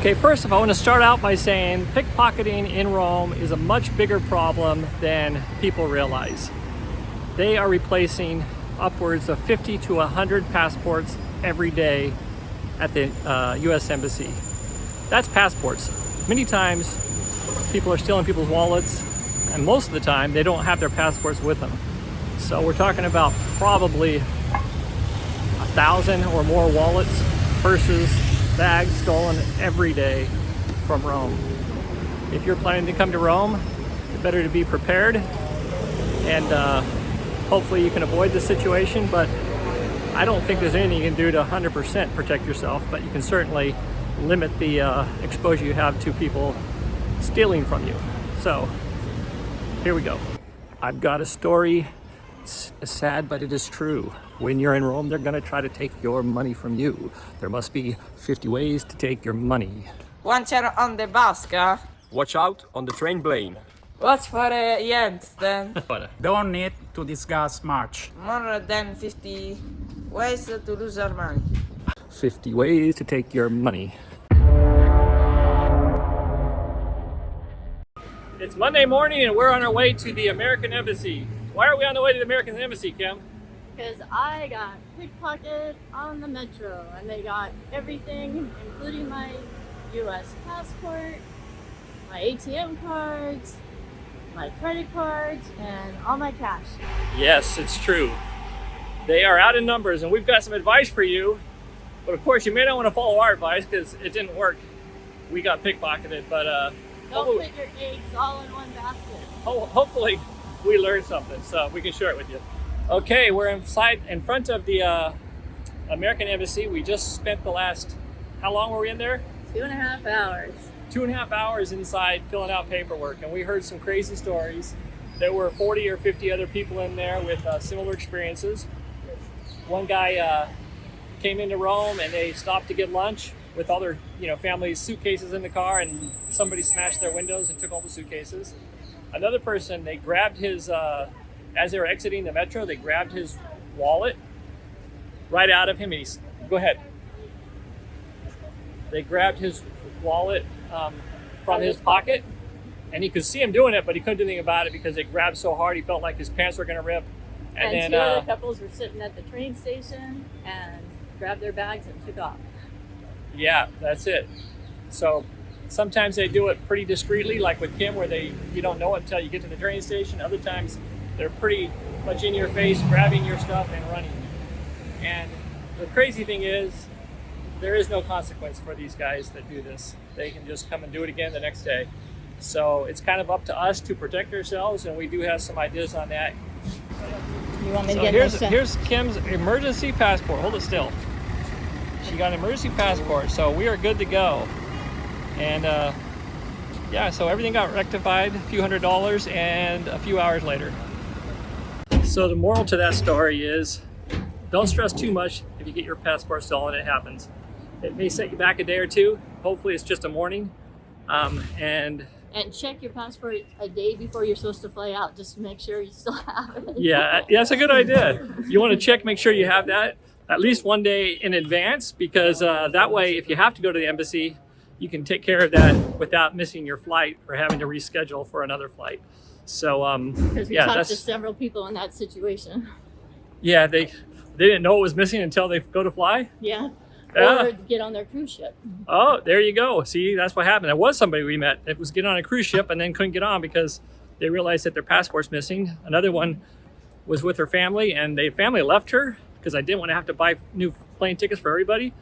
Okay, first of all, I want to start out by saying pickpocketing in Rome is a much bigger problem than people realize. They are replacing upwards of 50 to 100 passports every day at the US Embassy. That's passports. Many times people are stealing people's wallets, and most of the time they don't have their passports with them. So we're talking about probably 1,000 or more wallets, purses, bags stolen every day from Rome. If you're planning to come to Rome, it's better to be prepared, and hopefully you can avoid this situation, but I don't think there's anything you can do to 100% protect yourself, but you can certainly limit the exposure you have to people stealing from you. So here we go. I've got a story. It's sad, but it is true. When you're in Rome, they're gonna try to take your money from you. There must be 50 ways to take your money. Once you're on the bus, Watch out on the train plane. watch for Jens then. Don't need to discuss much. More than 50 ways to lose your money. 50 ways to take your money. It's Monday morning and we're on our way to the American Embassy. Why are we on the way to the American Embassy, Kim? Because I got pickpocketed on the metro and they got everything, including my US passport, my ATM cards, my credit cards, and all my cash. Yes, it's true. They are out in numbers, and we've got some advice for you. But of course, you may not want to follow our advice because it didn't work. We got pickpocketed, but Don't put your eggs all in one basket. hopefully we learned something, so we can share it with you. Okay, we're in front of the American Embassy. We just spent the last, how long were we in there? 2.5 hours. 2.5 hours inside filling out paperwork, and we heard some crazy stories. There were 40 or 50 other people in there with similar experiences. One guy came into Rome and they stopped to get lunch with all their family's suitcases in the car, and somebody smashed their windows and took all the suitcases. Another person, they grabbed his, as they were exiting the metro, they grabbed his wallet right out of him, and go ahead. They grabbed his wallet from his pocket, and he could see him doing it, but he couldn't do anything about it because they grabbed so hard he felt like his pants were going to rip. And then two other couples were sitting at the train station and grabbed their bags and took off. Yeah, that's it. So sometimes they do it pretty discreetly, like with Kim, where you don't know it until you get to the train station. Other times they're pretty much in your face, grabbing your stuff and running. And the crazy thing is, there is no consequence for these guys that do this. They can just come and do it again the next day. So it's kind of up to us to protect ourselves, and we do have some ideas on that. You want me to So get here's Kim's emergency passport. Hold it still. She got an emergency passport, so we are good to go. And yeah, so everything got rectified, a few $100s, and a few hours later. So the moral to that story is, don't stress too much if you get your passport stolen. It happens. It may set you back a day or two. Hopefully it's just a morning. And check your passport a day before you're supposed to fly out, just to make sure you still have it. yeah, that's a good idea. You want to check, make sure you have that at least one day in advance, because that way, if you have to go to the embassy, you can take care of that without missing your flight or having to reschedule for another flight. So because we talked to several people in that situation. Yeah, they didn't know it was missing until they go to fly. Yeah. Yeah. Or get on their cruise ship. Oh, there you go. See, that's what happened. There was somebody we met that was getting on a cruise ship and then couldn't get on because they realized that their passport's missing. Another one was with her family, and the family left her because I didn't want to have to buy new plane tickets for everybody.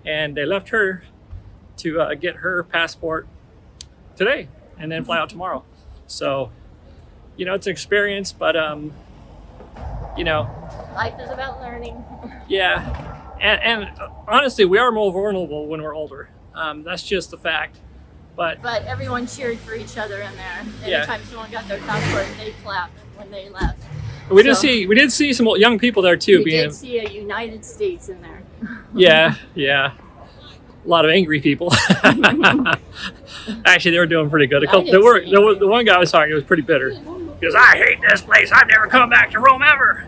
And they left her to get her passport today and then fly out tomorrow. So, it's an experience, but, Life is about learning. Yeah. And honestly, we are more vulnerable when we're older. That's just the fact. But everyone cheered for each other in there. Yeah. Anytime someone got their passport, they clapped when they left. we did see some young people there too. We did see a United States in there. Yeah. A lot of angry people. Actually, they were doing pretty good. The one guy I was talking, was pretty bitter. He goes, "I hate this place. I've never come back to Rome ever."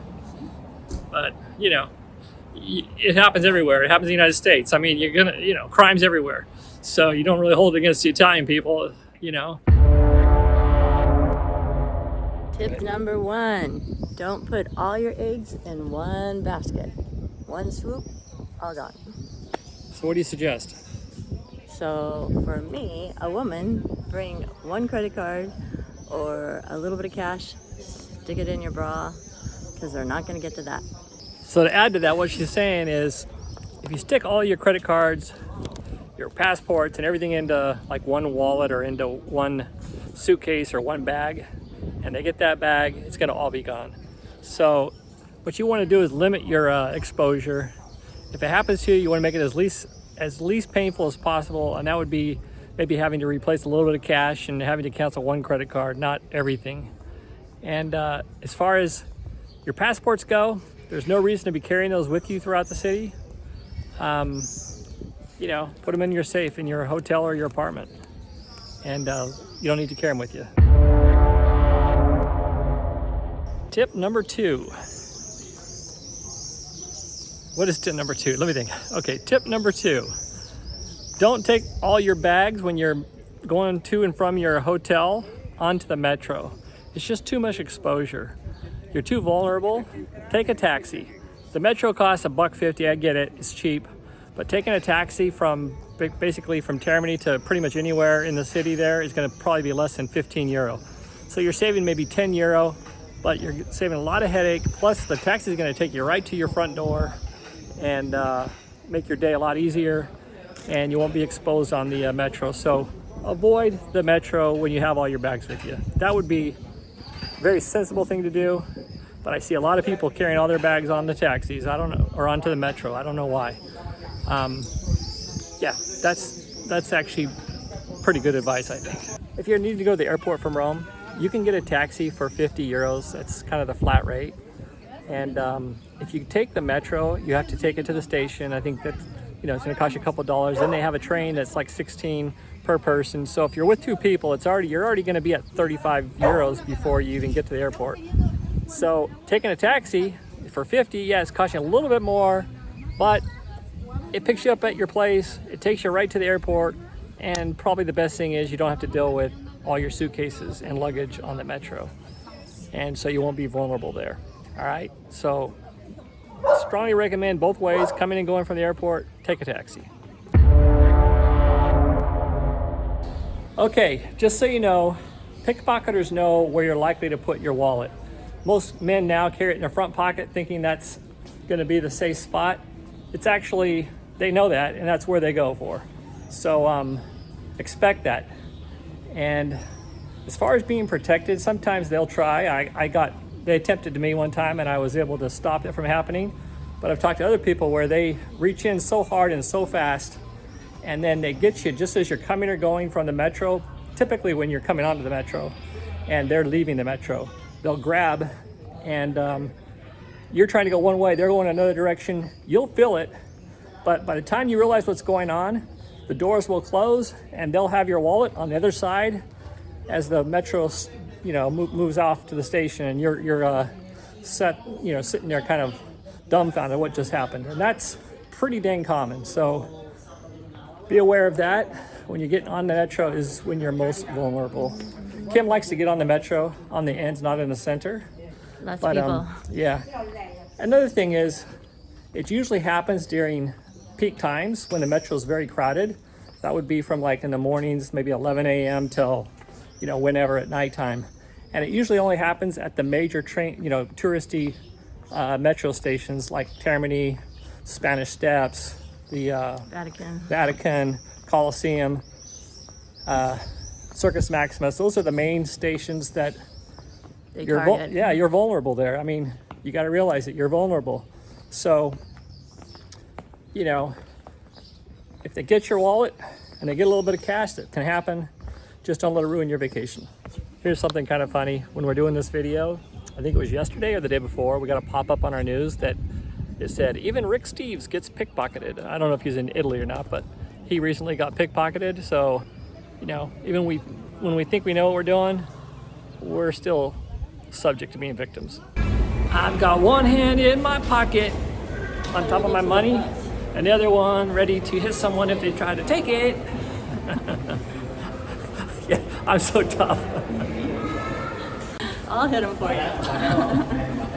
But it happens everywhere. It happens in the United States. I mean, you're gonna, crime's everywhere. So you don't really hold it against the Italian people, you know. Tip number 1, don't put all your eggs in one basket. One swoop, all gone. So what do you suggest? So for me, a woman, bring one credit card or a little bit of cash, stick it in your bra, because they're not going to get to that. So to add to that, what she's saying is, if you stick all your credit cards, your passports, and everything into like one wallet or into one suitcase or one bag, and they get that bag, it's going to all be gone. So what you want to do is limit your exposure. If it happens to you, you want to make it as least painful as possible, and that would be maybe having to replace a little bit of cash and having to cancel one credit card, not everything. And as far as your passports go, there's no reason to be carrying those with you throughout the city. You know, put them in your safe in your hotel or your apartment, and you don't need to carry them with you. Tip number 2. What is tip number 2? Let me think. Okay, tip number 2. Don't take all your bags when you're going to and from your hotel onto the metro. It's just too much exposure. You're too vulnerable. Take a taxi. The metro costs $1.50. I get it, it's cheap. But taking a taxi from basically from Termini to pretty much anywhere in the city there is going to probably be less than 15 euro. So you're saving maybe 10 euro, but you're saving a lot of headache. Plus the taxi is going to take you right to your front door and make your day a lot easier, and you won't be exposed on the metro. So avoid the metro when you have all your bags with you. That would be a very sensible thing to do, but I see a lot of people carrying all their bags on the taxis, I don't know, or onto the metro. I don't know why. Yeah, that's actually pretty good advice, I think. If you need to go to the airport from Rome, you can get a taxi for 50 euros. That's kind of the flat rate. And if you take the metro, you have to take it to the station. I think that, you know, it's going to cost you a couple dollars. Then they have a train that's like 16 per person. So if you're with 2 people, you're already going to be at 35 euros before you even get to the airport. So taking a taxi for 50, yeah, it's costing you a little bit more, but it picks you up at your place. It takes you right to the airport. And probably the best thing is you don't have to deal with all your suitcases and luggage on the metro. And so you won't be vulnerable there. All right, so strongly recommend both ways, coming and going from the airport, take a taxi. Okay, just so you know, pickpocketers know where you're likely to put your wallet. Most men now carry it in their front pocket thinking that's gonna be the safe spot. It's actually, they know that, and that's where they go for. So expect that. And as far as being protected, sometimes they'll try. They attempted to me one time and I was able to stop it from happening. But I've talked to other people where they reach in so hard and so fast, and then they get you just as you're coming or going from the metro, typically when you're coming onto the metro and they're leaving the metro. They'll grab, and you're trying to go one way, they're going another direction. You'll feel it, but by the time you realize what's going on, the doors will close and they'll have your wallet on the other side as the metro, you know, moves off to the station, and you're sitting there kind of dumbfounded what just happened. And that's pretty dang common. So be aware of that. When you get on the metro is when you're most vulnerable. Kim likes to get on the metro on the ends, not in the center. Lots of people. Yeah. Another thing is, it usually happens during peak times when the metro is very crowded. That would be from like in the mornings, maybe 11 a.m. till, you know, whenever at nighttime. And it usually only happens at the major train, you know, touristy metro stations like Termini, Spanish Steps, the Vatican, Colosseum, Circus Maximus. Those are the main stations that you're vulnerable there. I mean, you got to realize that you're vulnerable. So, you know, if they get your wallet and they get a little bit of cash, that can happen. Just don't let it ruin your vacation. Here's something kind of funny. When we're doing this video, I think it was yesterday or the day before, we got a pop-up on our news that it said, even Rick Steves gets pickpocketed. I don't know if he's in Italy or not, but he recently got pickpocketed. So, you know, even when we think we know what we're doing, we're still subject to being victims. I've got one hand in my pocket on top of my money, and the other one ready to hit someone if they try to take it. Yeah, I'm so tough. I'll hit him for you.